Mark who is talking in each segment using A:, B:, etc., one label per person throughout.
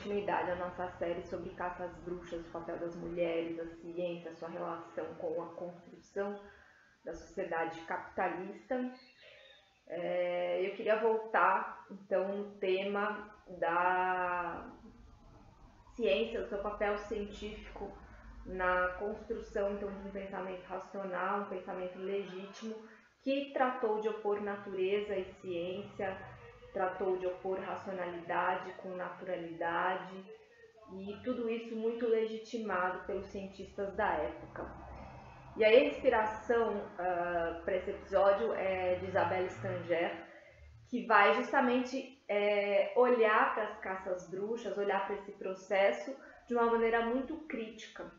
A: continuidade à nossa série sobre caça às bruxas, o papel das mulheres, a ciência, sua relação com a construção da sociedade capitalista. Eu queria voltar, então, no tema da ciência, o seu papel científico na construção, então, de um pensamento racional, um pensamento legítimo, que tratou de opor natureza e ciência, tratou de opor racionalidade com naturalidade, e tudo isso muito legitimado pelos cientistas da época. E a inspiração para esse episódio é de Isabelle Stanger, que vai justamente olhar para as caças bruxas, olhar para esse processo de uma maneira muito crítica,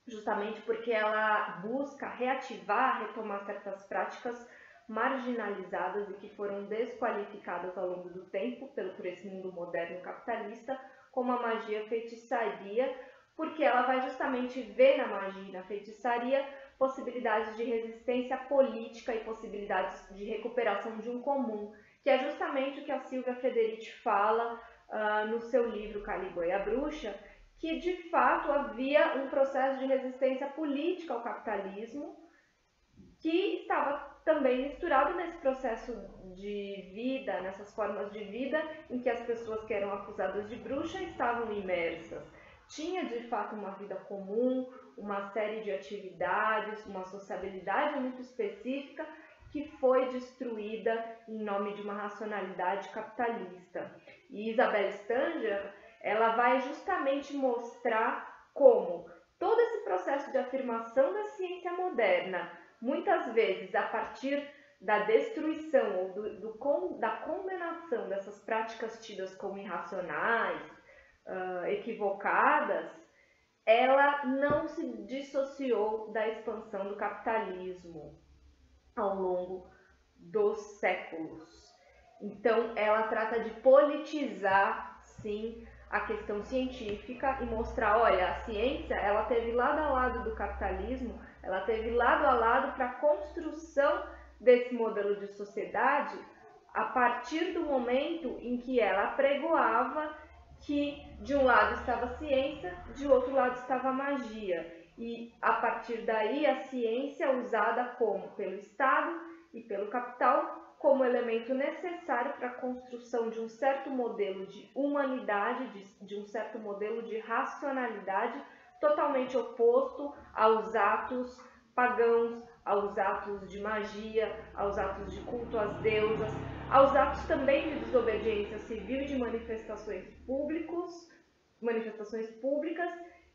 A: justamente porque ela busca reativar, retomar certas práticas marginalizadas e que foram desqualificadas ao longo do tempo por esse mundo moderno capitalista, como a magia e a feitiçaria, porque ela vai justamente ver na magia e na feitiçaria possibilidades de resistência política e possibilidades de recuperação de um comum, que é justamente o que a Silvia Frederici fala no seu livro Calígula e a Bruxa, que de fato havia um processo de resistência política ao capitalismo que estava também misturado nesse processo de vida, nessas formas de vida em que as pessoas que eram acusadas de bruxa estavam imersas. Tinha de fato uma vida comum, uma série de atividades, uma sociabilidade muito específica que foi destruída em nome de uma racionalidade capitalista. E Isabelle Stanger, ela vai justamente mostrar como todo esse processo de afirmação da ciência moderna, muitas vezes a partir da destruição ou da condenação dessas práticas tidas como irracionais, equivocadas, ela não se dissociou da expansão do capitalismo ao longo dos séculos. Então, ela trata de politizar, sim, a questão científica e mostrar, olha, a ciência, ela teve lado a lado do capitalismo, ela teve lado a lado para a construção desse modelo de sociedade a partir do momento em que ela apregoava que de um lado estava a ciência, de outro lado estava a magia. E a partir daí a ciência usada como pelo Estado e pelo capital como elemento necessário para a construção de um certo modelo de humanidade, de um certo modelo de racionalidade totalmente oposto aos atos pagãos, aos atos de magia, aos atos de culto às deusas, aos atos também de desobediência civil e de manifestações públicas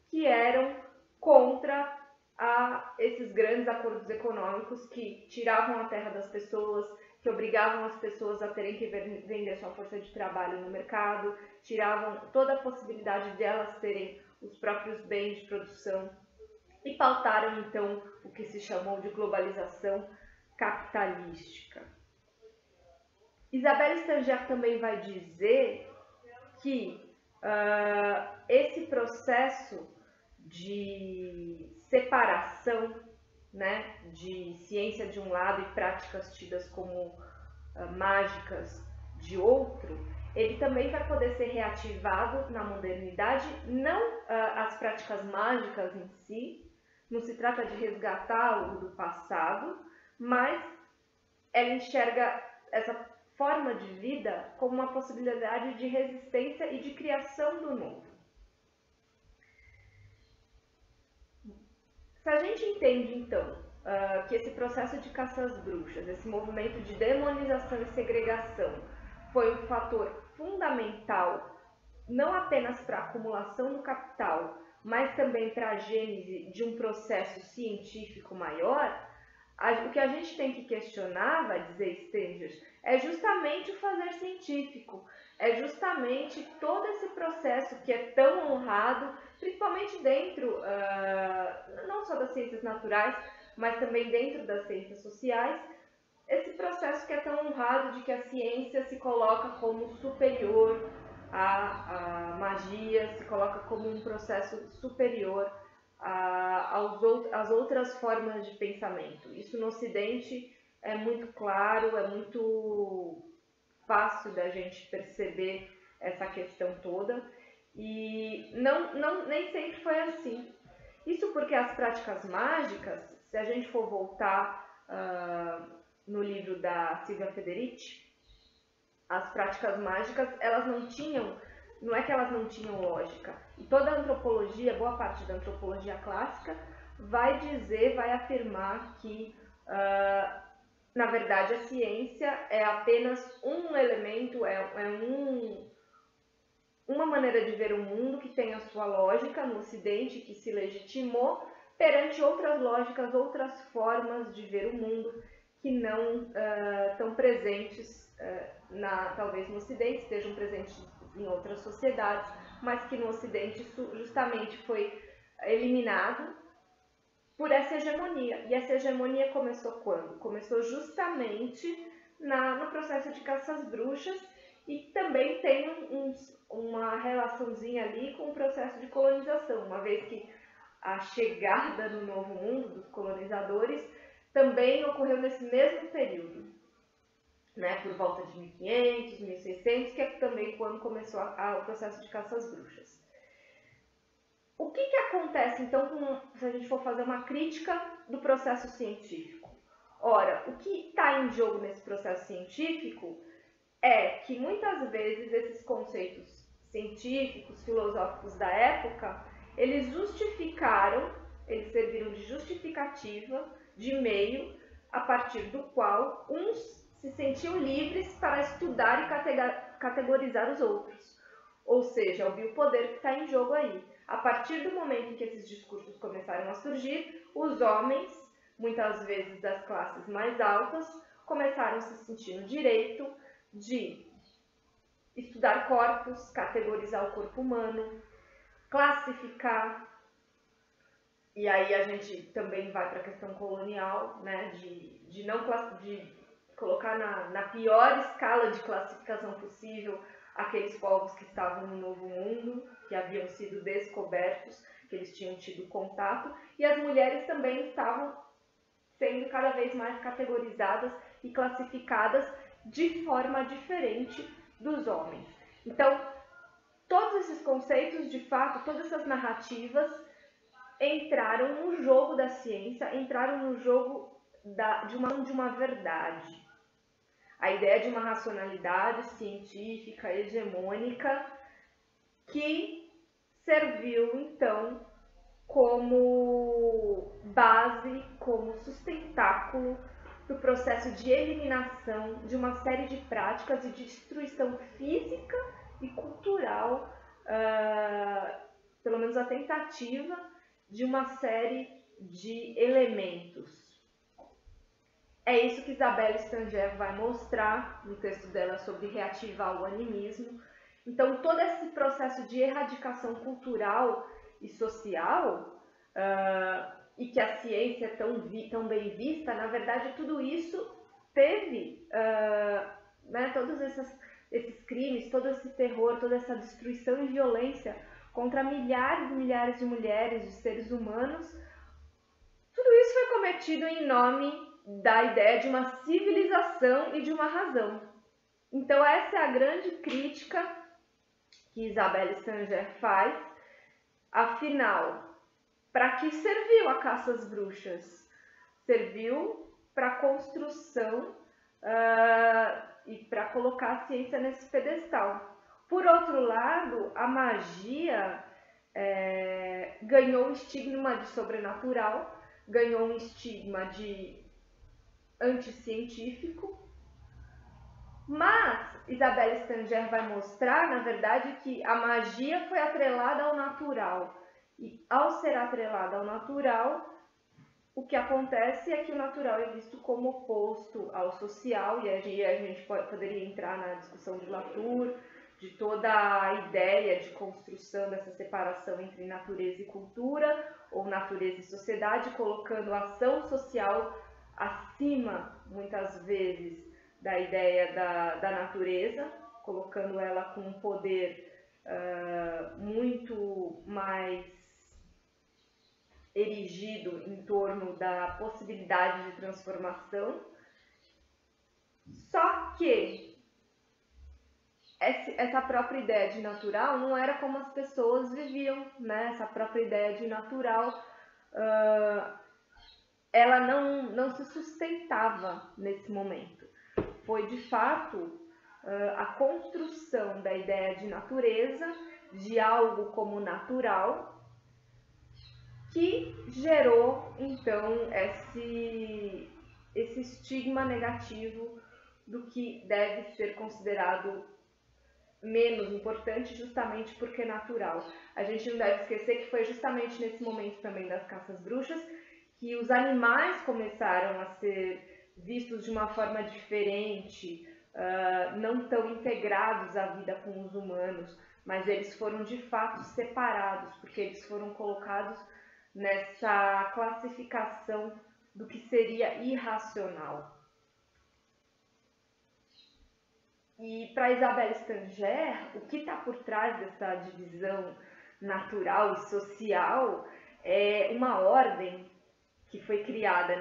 A: que eram contra esses grandes acordos econômicos que tiravam a terra das pessoas, que obrigavam as pessoas a terem que vender sua força de trabalho no mercado, tiravam toda a possibilidade de elas terem os próprios bens de produção e pautaram então o que se chamou de globalização capitalística. Isabelle Stanger também vai dizer que esse processo de separação, né, de ciência de um lado e práticas tidas como mágicas de outro, ele também vai poder ser reativado na modernidade, não as práticas mágicas em si, não se trata de resgatar algo do passado, mas ela enxerga essa forma de vida como uma possibilidade de resistência e de criação do novo. Se a gente entende, então, que esse processo de caça às bruxas, esse movimento de demonização e segregação, foi um fator fundamental, não apenas para a acumulação do capital, mas também para a gênese de um processo científico maior, o que a gente tem que questionar, vai dizer Stanger, é justamente o fazer científico, é justamente todo esse processo que é tão honrado, principalmente dentro, não só das ciências naturais, mas também dentro das ciências sociais, esse processo que é tão honrado de que a ciência se coloca como superior à magia, se coloca como um processo superior às outras formas de pensamento. Isso no Ocidente é muito claro, é muito fácil da gente perceber essa questão toda. E nem sempre foi assim. Isso porque as práticas mágicas, se a gente for voltar no livro da Silvia Federici, as práticas mágicas, elas não é que elas não tinham lógica. E toda a antropologia, boa parte da antropologia clássica, vai afirmar que, na verdade, a ciência é apenas um elemento, uma maneira de ver o mundo que tem a sua lógica no Ocidente, que se legitimou perante outras lógicas, outras formas de ver o mundo que não estão presentes, talvez no Ocidente, estejam presentes em outras sociedades, mas que no Ocidente isso justamente foi eliminado por essa hegemonia. E essa hegemonia começou quando? Começou justamente no processo de caça às bruxas, e também tem uma relaçãozinha ali com o processo de colonização, uma vez que a chegada no Novo Mundo dos colonizadores também ocorreu nesse mesmo período, né, por volta de 1500, 1600, que é também quando começou o processo de caça às bruxas. O que acontece, então, se a gente for fazer uma crítica do processo científico? Ora, o que está em jogo nesse processo científico é que muitas vezes esses conceitos científicos, filosóficos da época, eles serviram de justificativa, de meio, a partir do qual uns se sentiam livres para estudar e categorizar os outros. Ou seja, o biopoder que está em jogo aí. A partir do momento em que esses discursos começaram a surgir, os homens, muitas vezes das classes mais altas, começaram a se sentir no direito de estudar corpos, categorizar o corpo humano, classificar, e aí a gente também vai para a questão colonial, né, de colocar na pior escala de classificação possível aqueles povos que estavam no Novo Mundo, que haviam sido descobertos, que eles tinham tido contato, e as mulheres também estavam sendo cada vez mais categorizadas e classificadas de forma diferente dos homens. Então, todos esses conceitos, de fato, todas essas narrativas entraram no jogo da ciência, entraram no jogo de uma verdade. A ideia de uma racionalidade científica, hegemônica, que serviu, então, como base, como sustentáculo do processo de eliminação de uma série de práticas e de destruição física e cultural, pelo menos a tentativa de uma série de elementos. É isso que Isabelle Stanger vai mostrar no texto dela sobre reativar o animismo. Então, todo esse processo de erradicação cultural e social, e que a ciência é tão bem vista, na verdade, tudo isso teve, né, todos esses crimes, todo esse terror, toda essa destruição e violência contra milhares e milhares de mulheres, de seres humanos. Tudo isso foi cometido em nome da ideia de uma civilização e de uma razão. Então essa é a grande crítica que Isabelle Stanger faz. Afinal, para que serviu a caça às bruxas? Serviu para a construção e para colocar a ciência nesse pedestal. Por outro lado, a magia ganhou um estigma de sobrenatural, ganhou um estigma de anticientífico, mas Isabelle Stanger vai mostrar, na verdade, que a magia foi atrelada ao natural. E ao ser atrelada ao natural, o que acontece é que o natural é visto como oposto ao social, e aí a gente poderia entrar na discussão de Latour, de toda a ideia de construção dessa separação entre natureza e cultura, ou natureza e sociedade, colocando a ação social acima, muitas vezes, da ideia da natureza, colocando ela com um poder muito mais erigido em torno da possibilidade de transformação. Só que essa própria ideia de natural não era como as pessoas viviam, né? Essa própria ideia de natural, ela não se sustentava nesse momento. Foi, de fato, a construção da ideia de natureza, de algo como natural, que gerou, então, esse estigma negativo do que deve ser considerado menos importante, justamente porque é natural. A gente não deve esquecer que foi justamente nesse momento também das caças bruxas que os animais começaram a ser vistos de uma forma diferente, não tão integrados à vida com os humanos, mas eles foram de fato separados, porque eles foram colocados nessa classificação do que seria irracional. E para Isabelle Stanger, o que está por trás dessa divisão natural e social é uma ordem que foi criada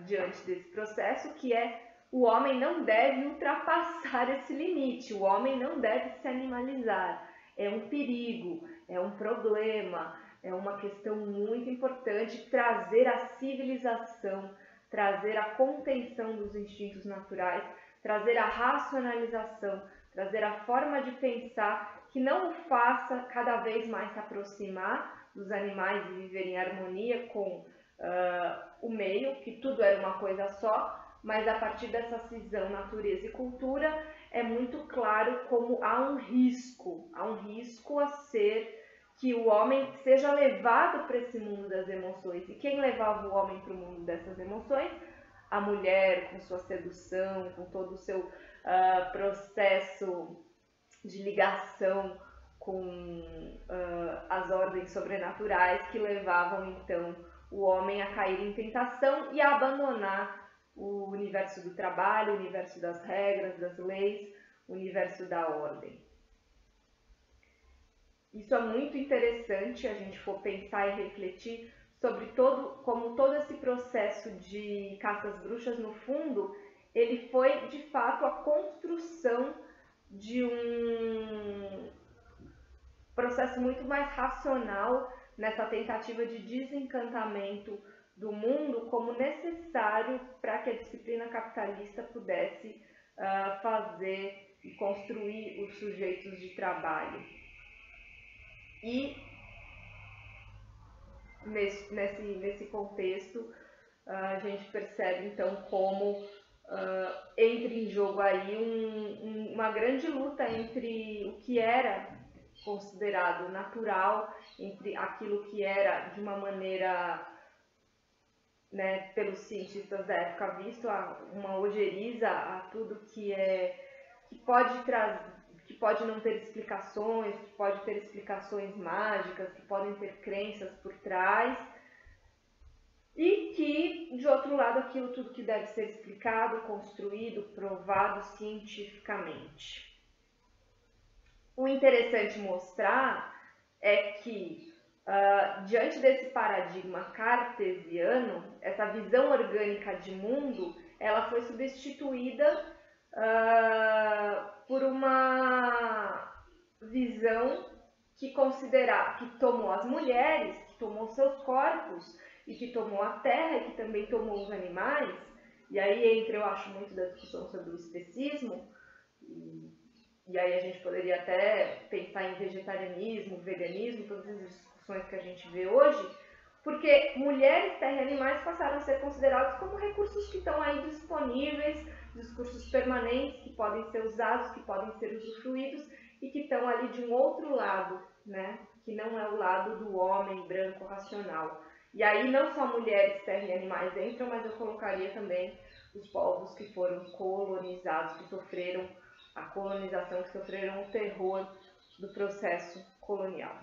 A: diante desse processo, que é: o homem não deve ultrapassar esse limite, o homem não deve se animalizar. É um perigo, é um problema, é uma questão muito importante trazer a civilização, trazer a contenção dos instintos naturais, trazer a racionalização, trazer a forma de pensar que não o faça cada vez mais se aproximar dos animais e viver em harmonia com o meio, que tudo era uma coisa só, mas a partir dessa cisão natureza e cultura é muito claro como há um risco a ser que o homem seja levado para esse mundo das emoções. E quem levava o homem para o mundo dessas emoções? A mulher, com sua sedução, com todo o seu processo de ligação com as ordens sobrenaturais, que levavam então o homem a cair em tentação e a abandonar o universo do trabalho, o universo das regras, das leis, o universo da ordem. Isso é muito interessante, a gente for pensar e refletir sobre como todo esse processo de caças bruxas, no fundo, ele foi de fato a construção de um processo muito mais racional nessa tentativa de desencantamento do mundo como necessário para que a disciplina capitalista pudesse fazer e construir os sujeitos de trabalho. E nesse contexto a gente percebe então como entra em jogo aí uma grande luta entre o que era considerado natural, entre aquilo que era de uma maneira, né, pelos cientistas da época visto uma ojeriza a tudo que pode não ter explicações, que pode ter explicações mágicas, que podem ter crenças por trás, e que, de outro lado, aquilo tudo que deve ser explicado, construído, provado cientificamente. O interessante mostrar é que, diante desse paradigma cartesiano, essa visão orgânica de mundo, ela foi substituída por uma visão que tomou as mulheres, que tomou seus corpos, e que tomou a terra, e que também tomou os animais. E aí entra, eu acho, muito da discussão sobre o especismo, e aí a gente poderia até pensar em vegetarianismo, veganismo, todas as discussões que a gente vê hoje, porque mulheres, terra e animais passaram a ser considerados como recursos que estão aí disponíveis, discursos permanentes que podem ser usados, que podem ser usufruídos e que estão ali de um outro lado, né? Que não é o lado do homem branco racional. E aí não só mulheres, terra e animais entram, mas eu colocaria também os povos que foram colonizados, que sofreram a colonização, que sofreram o terror do processo colonial.